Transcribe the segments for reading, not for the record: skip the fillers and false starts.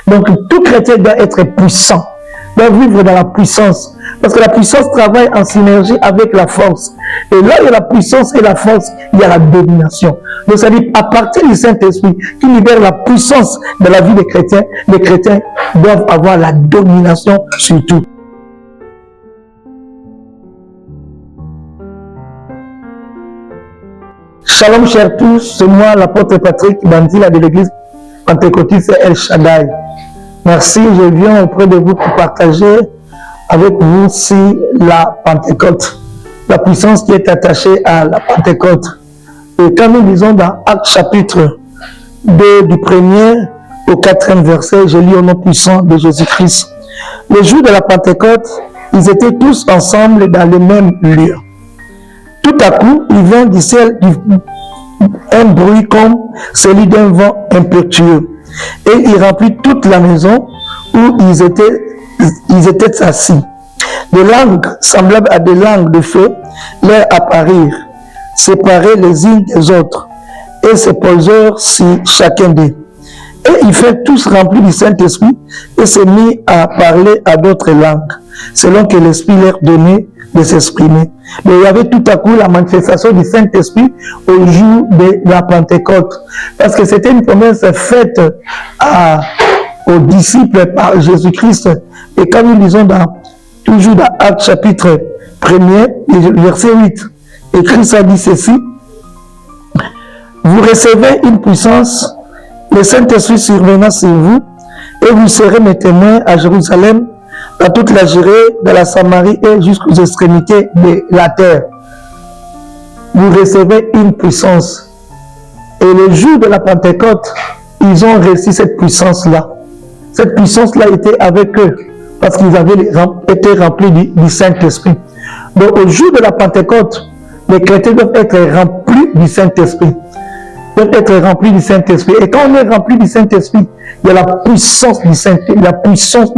Donc, tout chrétien doit être puissant, doit vivre dans la puissance. Parce que la puissance travaille en synergie avec la force. Et là, il y a la puissance et la force, il y a la domination. Donc, ça dit, à partir du Saint-Esprit qui libère la puissance de la vie des chrétiens doivent avoir la domination sur tout. Shalom, chers tous, c'est moi, l'apôtre Patrick Bandila de l'église pentecôtiste El Shaddai. Merci, je viens auprès de vous pour partager avec vous si la Pentecôte, la puissance qui est attachée à la Pentecôte. Et quand nous lisons dans Actes chapitre 2 du 1er au 4e verset, je lis au nom puissant de Jésus-Christ. Le jour de la Pentecôte, ils étaient tous ensemble dans le même lieu. Tout à coup, il vint du ciel un bruit comme celui d'un vent impétueux. Et il remplit toute la maison où ils étaient assis. Des langues semblables à des langues de feu leur apparurent, séparées les unes des autres, et se posèrent sur chacun d'eux. Et ils furent tous remplis du Saint-Esprit et se mirent à parler à d'autres langues, selon que l'Esprit leur donnait de s'exprimer. Mais il y avait tout à coup la manifestation du Saint-Esprit au jour de la Pentecôte. Parce que c'était une promesse faite aux disciples par Jésus-Christ. Et quand nous lisons toujours dans Actes chapitre 1er, verset 8, et Christ a dit ceci: vous recevez une puissance, le Saint-Esprit survenant sur vous, et vous serez mes témoins à Jérusalem, dans toute la Judée, dans la Samarie et jusqu'aux extrémités de la terre. Vous recevez une puissance. Et le jour de la Pentecôte, ils ont reçu cette puissance-là. Cette puissance-là était avec eux, parce qu'ils avaient été remplis du Saint-Esprit. Donc au jour de la Pentecôte, les chrétiens doivent être remplis du Saint-Esprit. Doivent être remplis du Saint-Esprit. Et quand on est rempli du Saint-Esprit, il y a la puissance du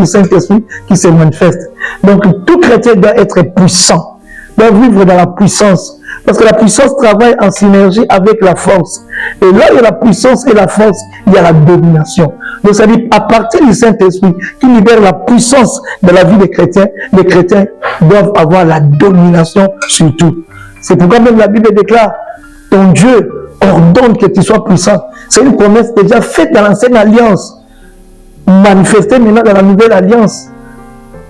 Saint-Esprit qui se manifeste. Donc tout chrétien doit être puissant, doit vivre dans la puissance. Parce que la puissance travaille en synergie avec la force. Et là, il y a la puissance et la force, il y a la domination. Donc ça dit, à partir du Saint-Esprit qui libère la puissance de la vie des chrétiens, les chrétiens doivent avoir la domination sur tout. C'est pourquoi même la Bible déclare, ton Dieu ordonne que tu sois puissant. C'est une promesse déjà faite dans l'ancienne alliance, manifestée maintenant dans la nouvelle alliance,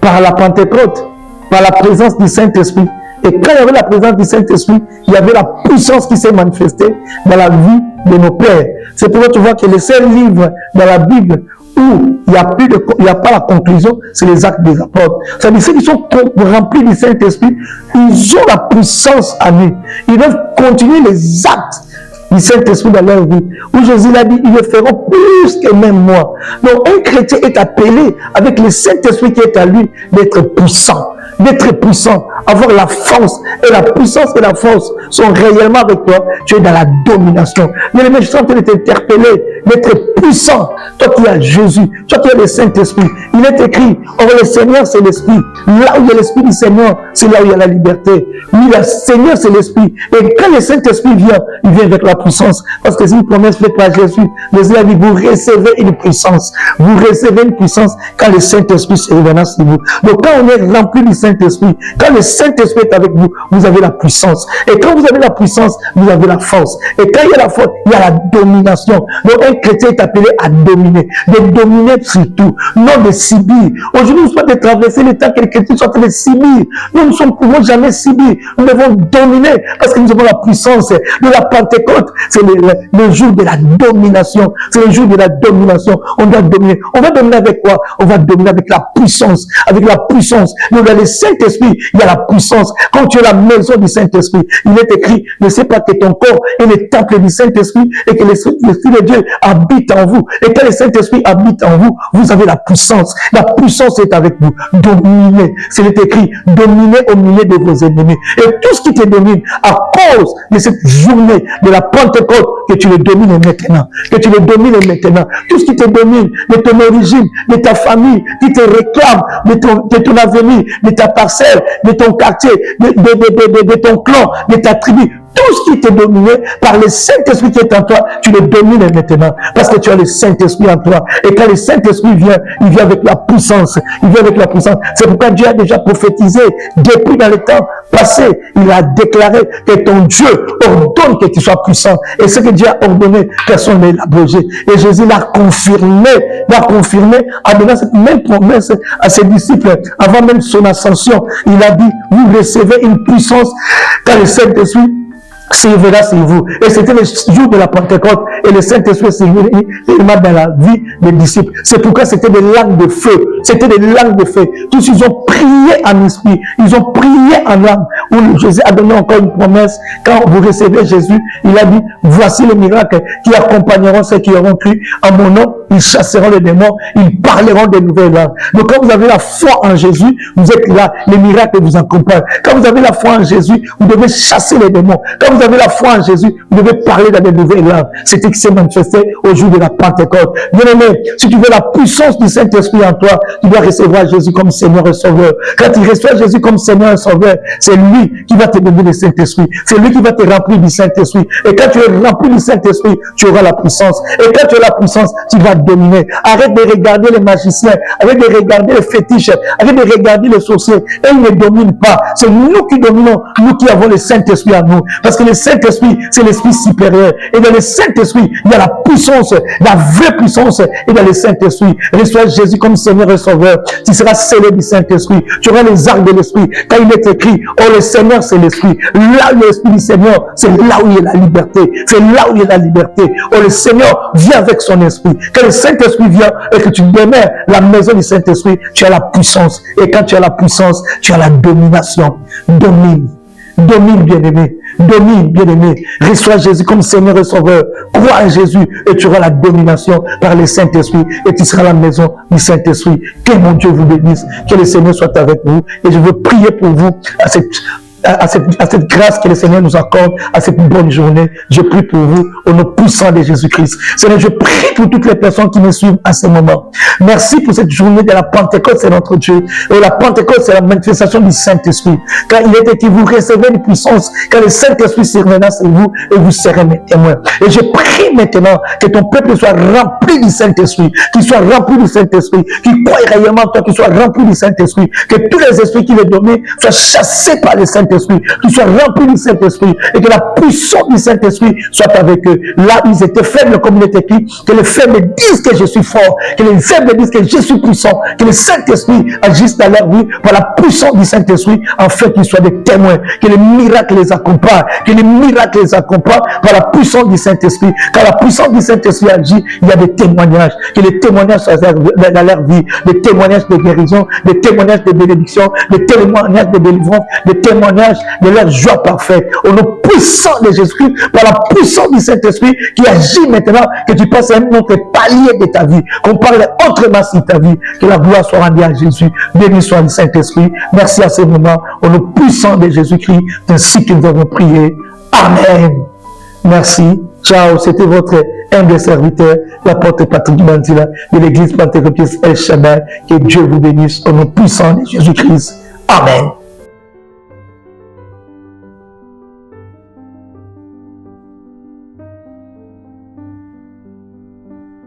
par la Pentecôte, par la présence du Saint-Esprit. Et quand il y avait la présence du Saint-Esprit, il y avait la puissance qui s'est manifestée dans la vie de nos pères. C'est pourquoi tu vois que les seuls livres dans la Bible où il n'y a pas la conclusion, c'est les actes des apôtres. Ça veut dire ceux qui sont remplis du Saint-Esprit, ils ont la puissance à eux. Ils doivent continuer les actes du Saint-Esprit dans leur vie. Où Jésus l'a dit, ils le feront plus que même moi. Donc un chrétien est appelé, avec le Saint-Esprit qui est à lui, d'être puissant. D'être puissant, avoir la force. Et la puissance et la force sont réellement avec toi. Tu es dans la domination. Mais les mecs, je suis en train de t'interpeller, d'être puissant. Toi qui as Jésus, toi qui as le Saint-Esprit. Il est écrit, or le Seigneur c'est l'Esprit. Là où il y a l'Esprit du Seigneur, c'est là où il y a la liberté. Oui, le Seigneur c'est l'Esprit. Et quand le Saint-Esprit vient, il vient avec la puissance. Parce que c'est une promesse faite par Jésus. Jésus a dit, vous recevez une puissance. Vous recevez une puissance quand le Saint-Esprit se révèle sur vous. Donc quand on est rempli du Saint-Esprit, quand le Saint-Esprit est avec vous, vous avez la puissance. Et quand vous avez la puissance, vous avez la force. Et quand il y a la force, il y a la domination. Donc un chrétien est appelé à dominer. De dominer surtout, non de subir. Aujourd'hui, nous sommes en train de traverser le temps que les chrétiens sont en train de subir. Nous ne pouvons jamais subir. Nous devons dominer parce que nous avons la puissance de la Pentecôte. C'est le jour de la domination. C'est le jour de la domination. On doit dominer. On va dominer avec quoi? On va dominer avec la puissance. Avec la puissance. Donc dans le Saint-Esprit, il y a la puissance. Quand tu es la maison du Saint-Esprit, il est écrit, ne sais pas que ton corps est le temple du Saint-Esprit et que l'Esprit de Dieu habite en vous. Et quand le Saint-Esprit habite en vous, vous avez la puissance. La puissance est avec vous. Dominez. C'est écrit, dominez au milieu de vos ennemis. Et tout ce qui te domine, à cause de cette journée de la Pentecôte, que tu le domines maintenant. Que tu le domines maintenant. Tout ce qui te domine, de ton origine, de ta famille, qui te réclame, de ton avenir, de ta parcelle, de ton quartier, de ton clan, de ta tribu, tout ce qui t'est dominé par le Saint-Esprit qui est en toi, tu le domines maintenant. Parce que tu as le Saint-Esprit en toi. Et quand le Saint-Esprit vient, il vient avec la puissance. Il vient avec la puissance. C'est pourquoi Dieu a déjà prophétisé depuis dans le temps passé. Il a déclaré que ton Dieu ordonne que tu sois puissant. Et ce que Dieu a ordonné, personne ne l'a abrogé. Et Jésus l'a confirmé en donnant cette même promesse à ses disciples avant même son ascension. Il a dit, vous recevez une puissance quand le Saint-Esprit surviendra sur vous. Et c'était le jour de la Pentecôte et le Saint-Esprit surviendra dans la vie des disciples. C'est pourquoi c'était des langues de feu. C'était des langues de feu. Tous ils ont prié en esprit. Ils ont prié en langue. Où Jésus a donné encore une promesse. Quand vous recevez Jésus, il a dit, voici les miracles qui accompagneront ceux qui auront cru en mon nom. Ils chasseront les démons. Ils parleront des nouvelles langues. Donc quand vous avez la foi en Jésus, vous êtes là. Les miracles vous accompagnent. Quand vous avez la foi en Jésus, vous devez chasser les démons. Quand vous avez la foi en Jésus, vous devez parler dans des nouvelles langues. C'est ce qui s'est manifesté au jour de la Pentecôte. Bien aimé, si tu veux la puissance du Saint-Esprit en toi, tu dois recevoir Jésus comme Seigneur et Sauveur. Quand tu reçois Jésus comme Seigneur et Sauveur, c'est lui qui va te donner le Saint-Esprit. C'est lui qui va te remplir du Saint-Esprit. Et quand tu es rempli du Saint-Esprit, tu auras la puissance. Et quand tu as la puissance, tu vas dominer. Arrête de regarder les magiciens, arrête de regarder les fétiches, arrête de regarder les sorciers. Et ils ne dominent pas. C'est nous qui dominons, nous qui avons le Saint-Esprit en nous. Parce que le Saint-Esprit, c'est l'Esprit supérieur. Et dans le Saint-Esprit, il y a la puissance, la vraie puissance. Et dans le Saint-Esprit, reçois Jésus comme Seigneur et Sauveur. Tu seras scellé du Saint-Esprit. Tu auras les arcs de l'Esprit. Quand il est écrit, oh le Seigneur, c'est l'Esprit. Là où l'Esprit du Seigneur, c'est là où il y a la liberté. C'est là où il y a la liberté. Oh le Seigneur vient avec son Esprit. Quand le Saint-Esprit vient et que tu demeures la maison du Saint-Esprit, tu as la puissance. Et quand tu as la puissance, tu as la domination. Domine. Domine, bien-aimé. Domine, bien-aimé. Reçois Jésus comme Seigneur et Sauveur. Crois en Jésus et tu auras la domination par le Saint-Esprit et tu seras la maison du Saint-Esprit. Que mon Dieu vous bénisse. Que le Seigneur soit avec vous. Et je veux prier pour vous à cette grâce que le Seigneur nous accorde, à cette bonne journée. Je prie pour vous au nom puissant de Jésus-Christ. Seigneur, je prie pour toutes les personnes qui me suivent à ce moment. Merci pour cette journée de la Pentecôte, c'est notre Dieu. Et la Pentecôte, c'est la manifestation du Saint-Esprit. Quand il est écrit, vous recevez une puissance, quand le Saint-Esprit surviendra sur vous, et vous serez mes témoins. Et je prie maintenant que ton peuple soit rempli du Saint-Esprit, qu'il soit rempli du Saint-Esprit, qu'il croie réellement en toi, qu'il soit rempli du Saint-Esprit, que tous les esprits qui le dominent soient chassés par le Saint-Esprit, qu'ils soient remplis du Saint-Esprit et que la puissance du Saint-Esprit soit avec eux. Là, ils étaient faibles comme il est écrit, que les faibles disent que je suis fort, que les faibles disent que je suis puissant, que le Saint-Esprit agisse dans leur vie par la puissance du Saint-Esprit, afin qu'ils soient des témoins, que les miracles les accompagnent, que les miracles les accompagnent par la puissance du Saint-Esprit. Quand la puissance du Saint-Esprit agit, il y a des témoignages, que les témoignages soient dans leur vie, des témoignages de guérison, des témoignages de bénédiction, des témoignages de délivrance, des témoignages de leur joie parfaite. Au nom puissant de Jésus-Christ, par la puissance du Saint-Esprit qui agit maintenant, que tu passes à un autre palier de ta vie, qu'on parle autrement sur ta vie, que la gloire soit rendue à Jésus. Béni soit le Saint-Esprit. Merci à ce moment, au nom puissant de Jésus-Christ, ainsi que nous avons prié. Amen. Merci. Ciao, c'était votre humble serviteur, l'apôtre Patrick Bandila de l'église pentecôtiste El Shaddai. Que Dieu vous bénisse au nom puissant de Jésus-Christ. Amen.